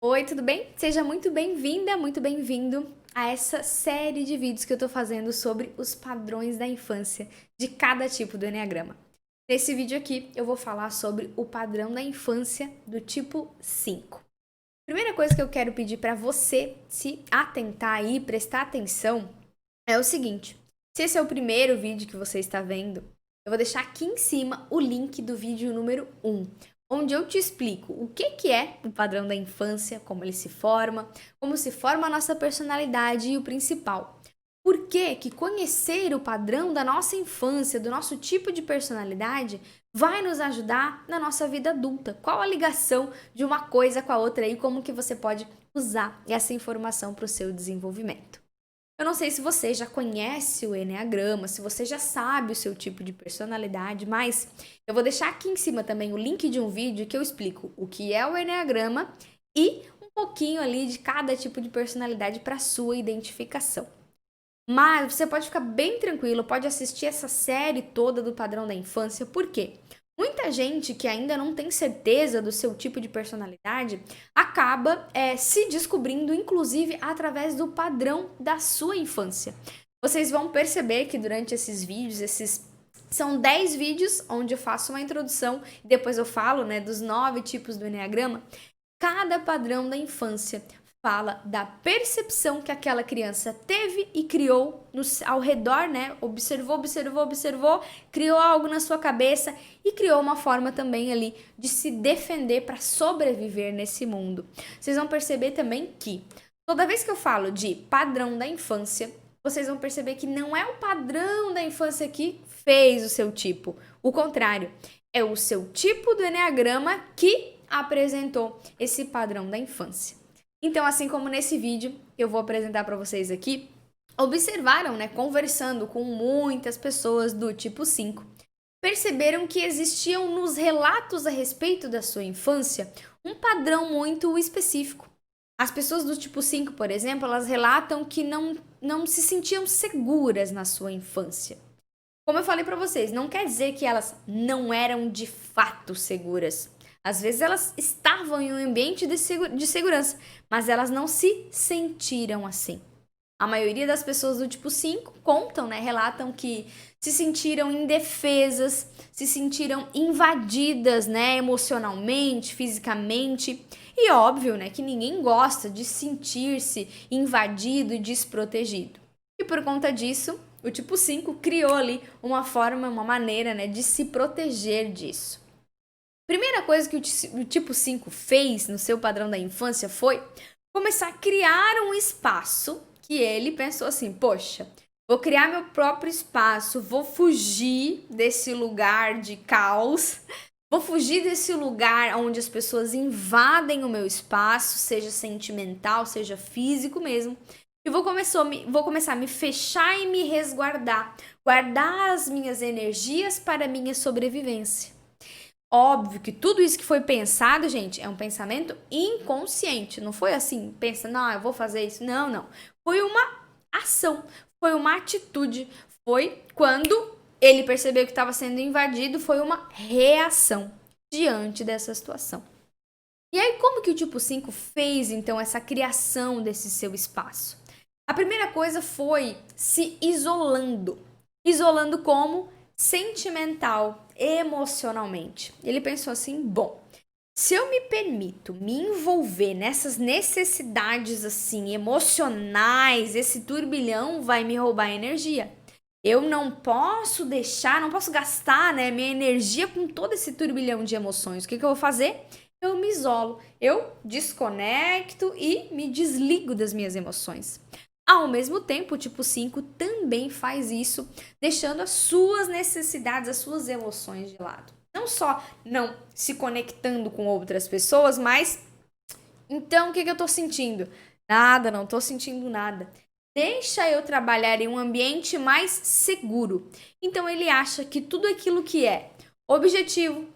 Oi, tudo bem? Seja muito bem-vinda, muito bem-vindo a essa série de vídeos que eu tô fazendo sobre os padrões da infância de cada tipo do enneagrama. Nesse vídeo aqui, eu vou falar sobre o padrão da infância do tipo 5. Primeira coisa que eu quero pedir para você se atentar aí, prestar atenção, é o seguinte: se esse é o primeiro vídeo que você está vendo, eu vou deixar aqui em cima o link do vídeo número 1, onde eu te explico o que é o padrão da infância, como ele se forma, como se forma a nossa personalidade e o principal. Por que conhecer o padrão da nossa infância, do nosso tipo de personalidade, vai nos ajudar na nossa vida adulta? Qual a ligação de uma coisa com a outra e como que você pode usar essa informação para o seu desenvolvimento? Eu não sei se você já conhece o Enneagrama, se você já sabe o seu tipo de personalidade, mas eu vou deixar aqui em cima também o link de um vídeo que eu explico o que é o Enneagrama e um pouquinho ali de cada tipo de personalidade para sua identificação. Mas você pode ficar bem tranquilo, pode assistir essa série toda do padrão da infância, por quê? Muita gente que ainda não tem certeza do seu tipo de personalidade acaba se descobrindo, inclusive, através do padrão da sua infância. Vocês vão perceber que durante esses vídeos, são 10 vídeos onde eu faço uma introdução e depois eu falo, dos 9 tipos do Enneagrama. Cada padrão da infância fala da percepção que aquela criança teve e criou ao redor, observou, criou algo na sua cabeça e criou uma forma também ali de se defender para sobreviver nesse mundo. Vocês vão perceber também que toda vez que eu falo de padrão da infância, vocês vão perceber que não é o padrão da infância que fez o seu tipo. O contrário, é o seu tipo do enneagrama que apresentou esse padrão da infância. Então, assim como nesse vídeo que eu vou apresentar para vocês aqui, observaram, conversando com muitas pessoas do tipo 5, perceberam que existiam nos relatos a respeito da sua infância um padrão muito específico. As pessoas do tipo 5, por exemplo, elas relatam que não se sentiam seguras na sua infância. Como eu falei para vocês, não quer dizer que elas não eram de fato seguras. Às vezes elas estavam em um ambiente de segurança, mas elas não se sentiram assim. A maioria das pessoas do tipo 5 contam, relatam que se sentiram indefesas, se sentiram invadidas, emocionalmente, fisicamente. E óbvio, que ninguém gosta de sentir-se invadido e desprotegido. E por conta disso, o tipo 5 criou ali uma forma, uma maneira, de se proteger disso. Primeira coisa que o tipo 5 fez no seu padrão da infância foi começar a criar um espaço que ele pensou assim: poxa, vou criar meu próprio espaço, vou fugir desse lugar de caos, vou fugir desse lugar onde as pessoas invadem o meu espaço, seja sentimental, seja físico mesmo. E vou começar a me fechar e me resguardar, guardar as minhas energias para a minha sobrevivência. Óbvio que tudo isso que foi pensado, gente, é um pensamento inconsciente. Não foi assim, pensa, não, eu vou fazer isso. Não, não. Foi uma ação, foi uma atitude. Foi quando ele percebeu que estava sendo invadido, foi uma reação diante dessa situação. E aí, como que o tipo 5 fez, então, essa criação desse seu espaço? A primeira coisa foi se isolando. Isolando como? Sentimental, emocionalmente. Ele pensou assim: bom, se eu me permito me envolver nessas necessidades assim emocionais, esse turbilhão vai me roubar energia. Eu não posso deixar, não posso gastar, minha energia com todo esse turbilhão de emoções. O que eu vou fazer? Eu me isolo, eu desconecto e me desligo das minhas emoções. Ao mesmo tempo, o tipo 5 também faz isso, deixando as suas necessidades, as suas emoções de lado. Não só não se conectando com outras pessoas, mas então o que eu tô sentindo? Nada, não tô sentindo nada. Deixa eu trabalhar em um ambiente mais seguro. Então ele acha que tudo aquilo que é objetivo,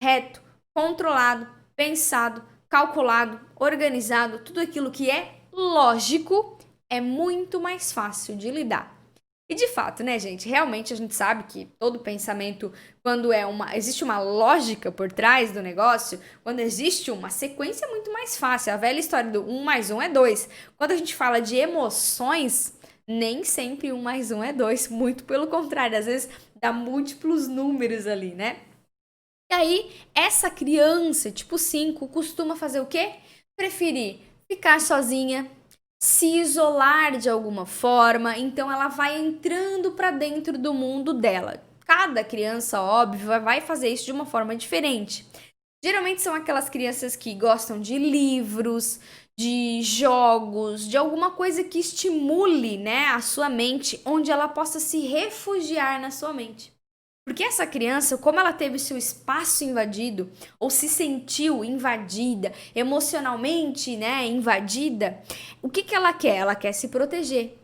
reto, controlado, pensado, calculado, organizado, tudo aquilo que é lógico é muito mais fácil de lidar. E de fato, né, gente? Realmente a gente sabe que todo pensamento, quando existe uma lógica por trás do negócio, quando existe uma sequência é muito mais fácil. A velha história do 1 mais 1 é 2. Quando a gente fala de emoções, nem sempre 1 mais 1 é 2. Muito pelo contrário, às vezes dá múltiplos números ali, né? E aí, essa criança, tipo 5, costuma fazer o quê? Preferir ficar sozinha, se isolar de alguma forma, então ela vai entrando para dentro do mundo dela. Cada criança, óbvio, vai fazer isso de uma forma diferente. Geralmente são aquelas crianças que gostam de livros, de jogos, de alguma coisa que estimule, né, a sua mente, onde ela possa se refugiar na sua mente. Porque essa criança, como ela teve seu espaço invadido, ou se sentiu invadida, emocionalmente, né, invadida, o que ela quer? Ela quer se proteger.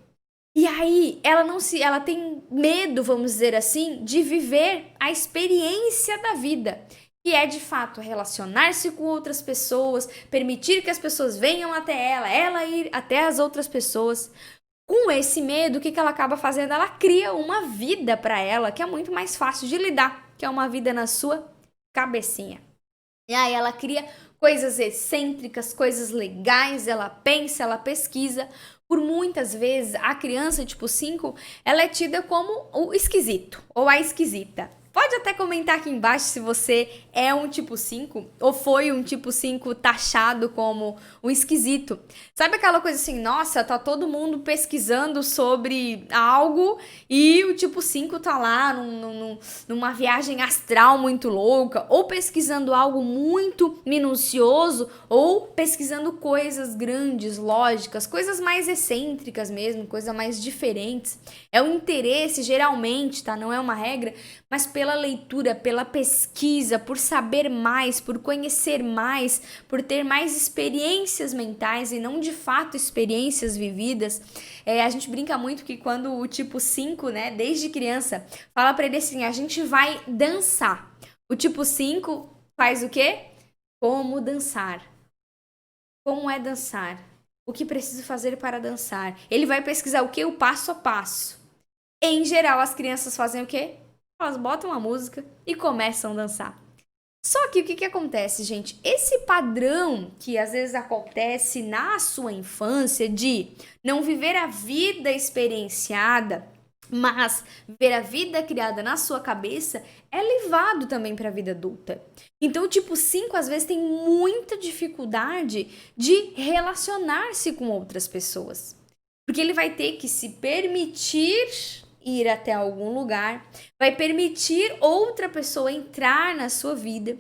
E aí, ela tem medo, vamos dizer assim, de viver a experiência da vida, que é de fato relacionar-se com outras pessoas, permitir que as pessoas venham até ela ir até as outras pessoas. Com esse medo, o que ela acaba fazendo? Ela cria uma vida para ela que é muito mais fácil de lidar, que é uma vida na sua cabecinha. E aí ela cria coisas excêntricas, coisas legais, ela pensa, ela pesquisa. Por muitas vezes, a criança tipo 5, ela é tida como o esquisito ou a esquisita. Pode até comentar aqui embaixo se você é um tipo 5 ou foi um tipo 5 taxado como um esquisito. Sabe aquela coisa assim, nossa, tá todo mundo pesquisando sobre algo e o tipo 5 tá lá numa viagem astral muito louca, ou pesquisando algo muito minucioso, ou pesquisando coisas grandes, lógicas, coisas mais excêntricas mesmo, coisas mais diferentes. É o interesse, geralmente, tá? Não é uma regra, mas pela leitura, pela pesquisa, por saber mais, por conhecer mais, por ter mais experiências mentais e não de fato experiências vividas. A gente brinca muito que quando o tipo 5, né, desde criança, fala pra ele assim, a gente vai dançar. O tipo 5 faz o quê? Como dançar. Como é dançar? O que preciso fazer para dançar? Ele vai pesquisar o quê? O passo a passo. Em geral, as crianças fazem o quê? Elas botam a música e começam a dançar. Só que o que acontece, gente? Esse padrão que às vezes acontece na sua infância de não viver a vida experienciada, mas ver a vida criada na sua cabeça, é levado também para a vida adulta. Então, o tipo 5 às vezes tem muita dificuldade de relacionar-se com outras pessoas. Porque ele vai ter que se permitir ir até algum lugar, vai permitir outra pessoa entrar na sua vida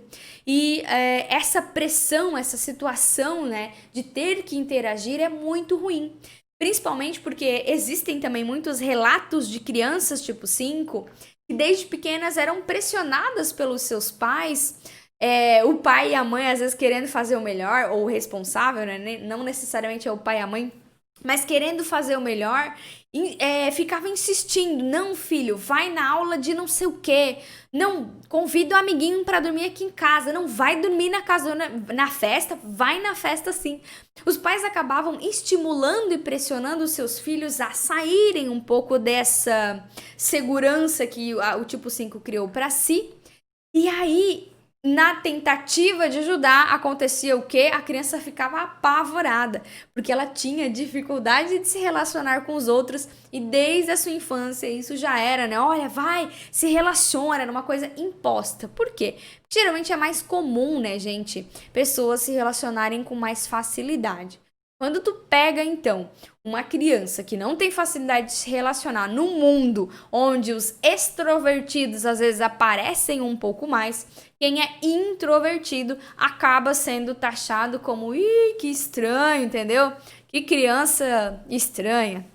e essa pressão, essa situação, né, de ter que interagir é muito ruim. Principalmente porque existem também muitos relatos de crianças tipo 5 que desde pequenas eram pressionadas pelos seus pais, o pai e a mãe às vezes querendo fazer o melhor, ou o responsável, né, não necessariamente é o pai e a mãe, mas querendo fazer o melhor, ficava insistindo, não filho, vai na aula de não sei o quê, não, convida o amiguinho para dormir aqui em casa, não vai dormir na casa, na festa, vai na festa sim. Os pais acabavam estimulando e pressionando os seus filhos a saírem um pouco dessa segurança que o tipo 5 criou para si, e aí na tentativa de ajudar, acontecia o quê? A criança ficava apavorada, porque ela tinha dificuldade de se relacionar com os outros e desde a sua infância isso já era, né? Olha, vai, se relaciona, era uma coisa imposta. Por quê? Porque geralmente é mais comum, né, gente, pessoas se relacionarem com mais facilidade. Quando tu pega, então, uma criança que não tem facilidade de se relacionar num mundo onde os extrovertidos às vezes aparecem um pouco mais, quem é introvertido acaba sendo taxado como, ih, que estranho, entendeu? Que criança estranha.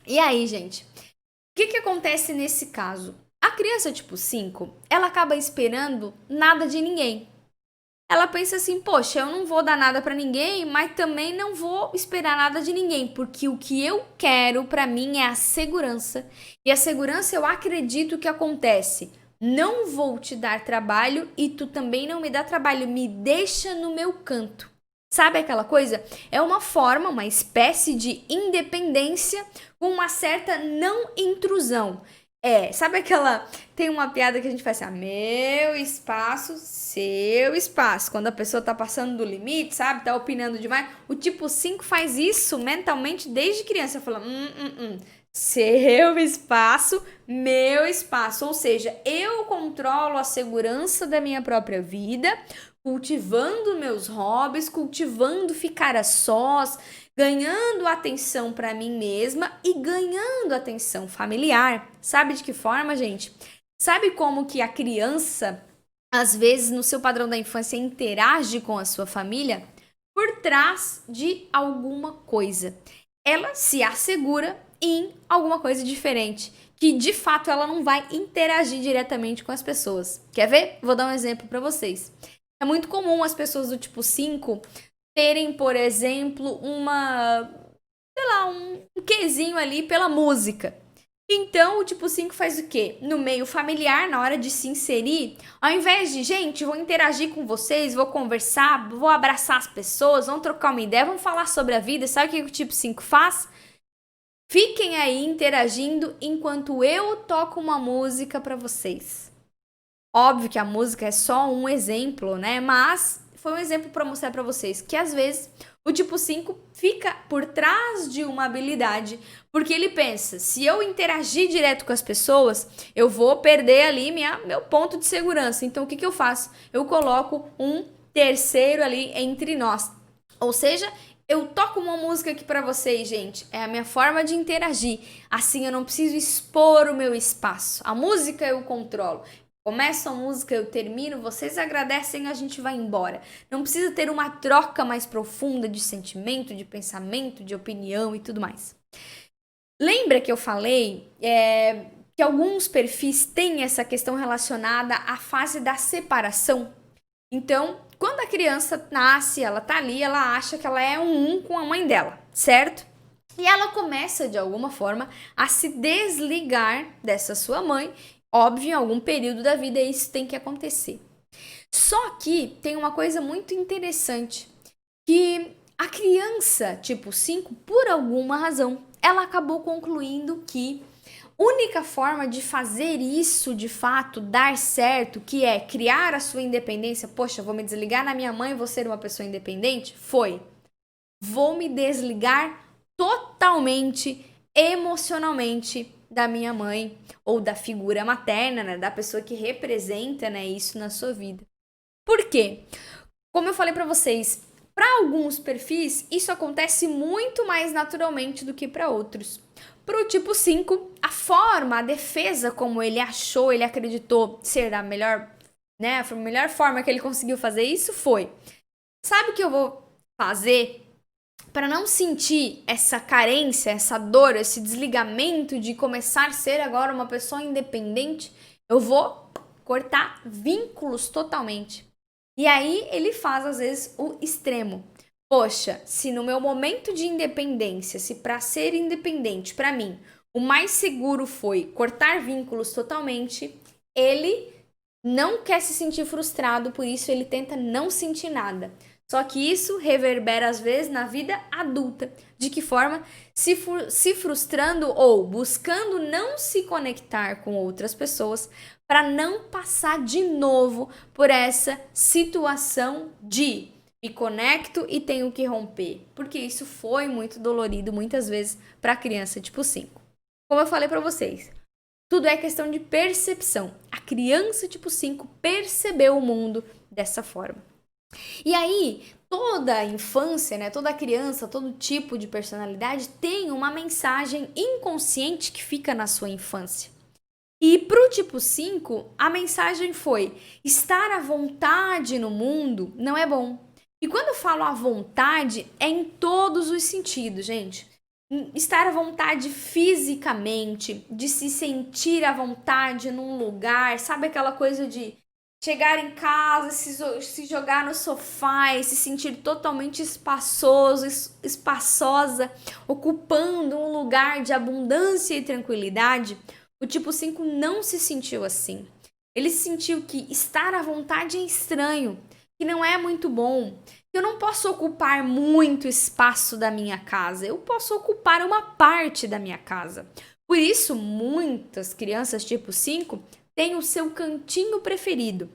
E aí, gente, o que acontece nesse caso? A criança tipo 5, ela acaba esperando nada de ninguém. Ela pensa assim, poxa, eu não vou dar nada pra ninguém, mas também não vou esperar nada de ninguém, porque o que eu quero pra mim é a segurança. E a segurança eu acredito que acontece. Não vou te dar trabalho e tu também não me dá trabalho, me deixa no meu canto. Sabe aquela coisa? É uma forma, uma espécie de independência com uma certa não intrusão. Sabe aquela. Tem uma piada que a gente faz assim: meu espaço, seu espaço. Quando a pessoa tá passando do limite, sabe? Tá opinando demais. O tipo 5 faz isso mentalmente desde criança. Fala: seu espaço, meu espaço. Ou seja, eu controlo a segurança da minha própria vida, cultivando meus hobbies, cultivando ficar a sós, ganhando atenção para mim mesma e ganhando atenção familiar. Sabe de que forma, gente? Sabe como que a criança, às vezes, no seu padrão da infância, interage com a sua família? Por trás de alguma coisa. Ela se assegura em alguma coisa diferente, que de fato ela não vai interagir diretamente com as pessoas. Quer ver? Vou dar um exemplo para vocês. É muito comum as pessoas do tipo 5 terem, por exemplo, um quezinho ali pela música. Então, o tipo 5 faz o quê? No meio familiar, na hora de se inserir, ao invés de, gente, vou interagir com vocês, vou conversar, vou abraçar as pessoas, vamos trocar uma ideia, vamos falar sobre a vida, sabe o que o tipo 5 faz? Fiquem aí interagindo enquanto eu toco uma música para vocês. Óbvio que a música é só um exemplo, né? Mas foi um exemplo para mostrar para vocês que às vezes o tipo 5 fica por trás de uma habilidade, porque ele pensa, se eu interagir direto com as pessoas, eu vou perder ali meu ponto de segurança. Então o que eu faço? Eu coloco um terceiro ali entre nós. Ou seja, eu toco uma música aqui para vocês, gente. É a minha forma de interagir. Assim eu não preciso expor o meu espaço. A música eu controlo. Começo a música, eu termino, vocês agradecem, a gente vai embora. Não precisa ter uma troca mais profunda de sentimento, de pensamento, de opinião e tudo mais. Lembra que eu falei que alguns perfis têm essa questão relacionada à fase da separação? Então, quando a criança nasce, ela tá ali, ela acha que ela é um com a mãe dela, certo? E ela começa, de alguma forma, a se desligar dessa sua mãe. Óbvio, em algum período da vida isso tem que acontecer. Só que tem uma coisa muito interessante, que a criança, tipo 5, por alguma razão, ela acabou concluindo que única forma de fazer isso de fato dar certo, que é criar a sua independência, poxa, vou me desligar na minha mãe e vou ser uma pessoa independente, vou me desligar totalmente, emocionalmente da minha mãe ou da figura materna, né, da pessoa que representa, né, isso na sua vida. Por quê? Como eu falei para vocês, para alguns perfis isso acontece muito mais naturalmente do que para outros. Para o tipo 5, a defesa como ele achou, ele acreditou ser a melhor, né, a melhor forma que ele conseguiu fazer isso foi: sabe o que eu vou fazer para não sentir essa carência, essa dor, esse desligamento de começar a ser agora uma pessoa independente? Eu vou cortar vínculos totalmente. E aí ele faz às vezes o extremo. Poxa, se no meu momento de independência, se para ser independente para mim, o mais seguro foi cortar vínculos totalmente, ele não quer se sentir frustrado, por isso ele tenta não sentir nada. Só que isso reverbera às vezes na vida adulta. De que forma? Se frustrando ou buscando não se conectar com outras pessoas para não passar de novo por essa situação de me conecto e tenho que romper. Porque isso foi muito dolorido muitas vezes para a criança tipo 5. Como eu falei para vocês, tudo é questão de percepção. A criança tipo 5 percebeu o mundo dessa forma. E aí, toda a infância, né, toda criança, todo tipo de personalidade tem uma mensagem inconsciente que fica na sua infância. E pro tipo 5, a mensagem foi: estar à vontade no mundo não é bom. E quando eu falo à vontade, é em todos os sentidos, gente. Estar à vontade fisicamente, de se sentir à vontade num lugar, sabe aquela coisa de chegar em casa, se jogar no sofá e se sentir totalmente espaçoso, espaçosa, ocupando um lugar de abundância e tranquilidade? O tipo 5 não se sentiu assim. Ele sentiu que estar à vontade é estranho, que não é muito bom, Eu não posso ocupar muito espaço da minha casa, eu posso ocupar uma parte da minha casa. Por isso, muitas crianças tipo 5 têm o seu cantinho preferido.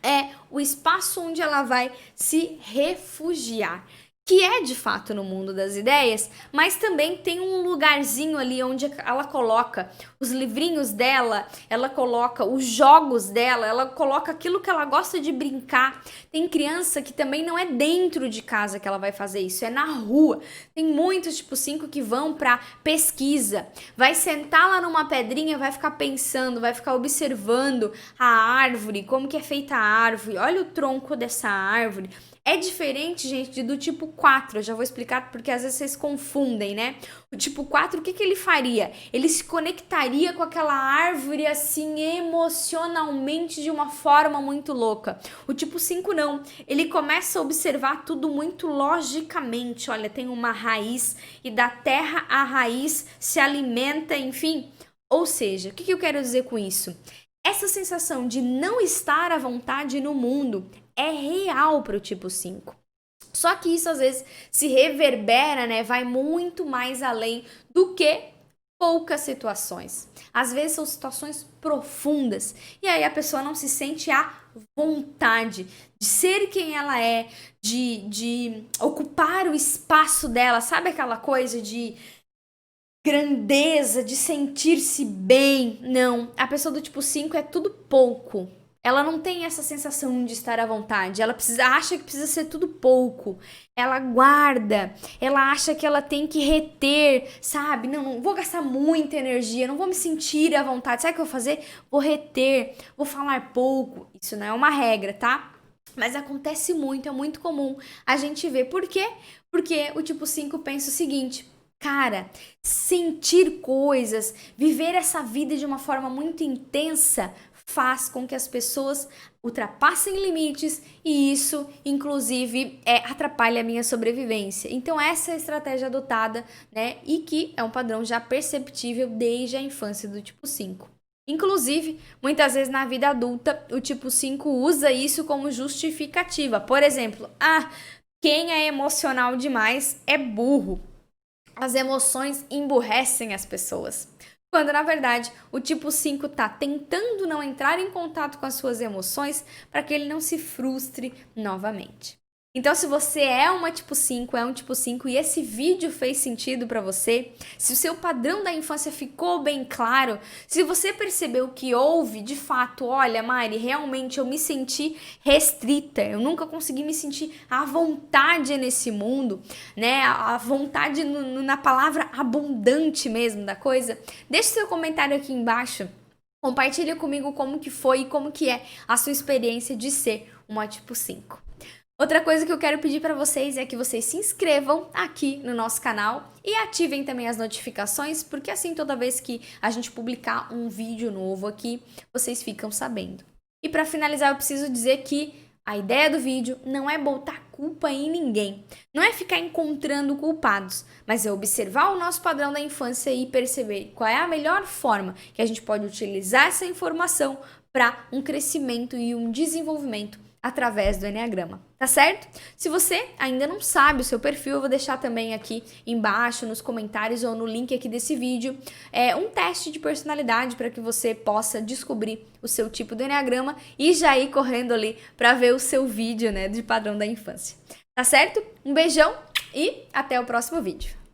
É o espaço onde ela vai se refugiar, que é de fato no mundo das ideias, mas também tem um lugarzinho ali onde ela coloca os livrinhos dela, ela coloca os jogos dela, ela coloca aquilo que ela gosta de brincar. Tem criança que também não é dentro de casa que ela vai fazer isso, é na rua. Tem muitos tipo 5 que vão para pesquisa, vai sentar lá numa pedrinha, vai ficar pensando, vai ficar observando a árvore, como que é feita a árvore, olha o tronco dessa árvore. É diferente, gente, do tipo 4, eu já vou explicar porque às vezes vocês confundem, né? O tipo 4, o que ele faria? Ele se conectaria com aquela árvore assim emocionalmente de uma forma muito louca. O tipo 5 não, ele começa a observar tudo muito logicamente. Olha, tem uma raiz e da terra a raiz se alimenta, enfim. Ou seja, o que eu quero dizer com isso? Essa sensação de não estar à vontade no mundo é real para o tipo 5. Só que isso às vezes se reverbera, né? Vai muito mais além do que poucas situações. Às vezes são situações profundas e aí a pessoa não se sente à vontade de ser quem ela é, de ocupar o espaço dela, sabe aquela coisa de grandeza, de sentir-se bem. Não, a pessoa do tipo 5 é tudo pouco. Ela não tem essa sensação de estar à vontade. Ela acha que precisa ser tudo pouco. Ela guarda. Ela acha que ela tem que reter, sabe? Não vou gastar muita energia. Não vou me sentir à vontade. Sabe o que eu vou fazer? Vou reter. Vou falar pouco. Isso não é uma regra, tá? Mas acontece muito, é muito comum a gente ver. Por quê? Porque o tipo 5 pensa o seguinte: cara, sentir coisas, viver essa vida de uma forma muito intensa faz com que as pessoas ultrapassem limites e isso, inclusive, atrapalha a minha sobrevivência. Então, essa é a estratégia adotada, né? E que é um padrão já perceptível desde a infância do tipo 5. Inclusive, muitas vezes na vida adulta, o tipo 5 usa isso como justificativa. Por exemplo, quem é emocional demais é burro. As emoções emburrecem as pessoas. Quando, na verdade, o tipo 5 está tentando não entrar em contato com as suas emoções para que ele não se frustre novamente. Então, se você é um tipo 5 e esse vídeo fez sentido para você, se o seu padrão da infância ficou bem claro, se você percebeu que houve, de fato, olha, Mari, realmente eu me senti restrita, eu nunca consegui me sentir à vontade nesse mundo, né? A vontade na palavra abundante mesmo da coisa, deixe seu comentário aqui embaixo. Compartilha comigo como que foi e como que é a sua experiência de ser uma tipo 5. Outra coisa que eu quero pedir para vocês é que vocês se inscrevam aqui no nosso canal e ativem também as notificações, porque assim toda vez que a gente publicar um vídeo novo aqui, vocês ficam sabendo. E para finalizar, eu preciso dizer que a ideia do vídeo não é botar culpa em ninguém, não é ficar encontrando culpados, mas é observar o nosso padrão da infância e perceber qual é a melhor forma que a gente pode utilizar essa informação para um crescimento e um desenvolvimento através do Enneagrama, tá certo? Se você ainda não sabe o seu perfil, eu vou deixar também aqui embaixo nos comentários ou no link aqui desse vídeo um teste de personalidade para que você possa descobrir o seu tipo do Enneagrama e já ir correndo ali para ver o seu vídeo, né, de padrão da infância. Tá certo? Um beijão e até o próximo vídeo.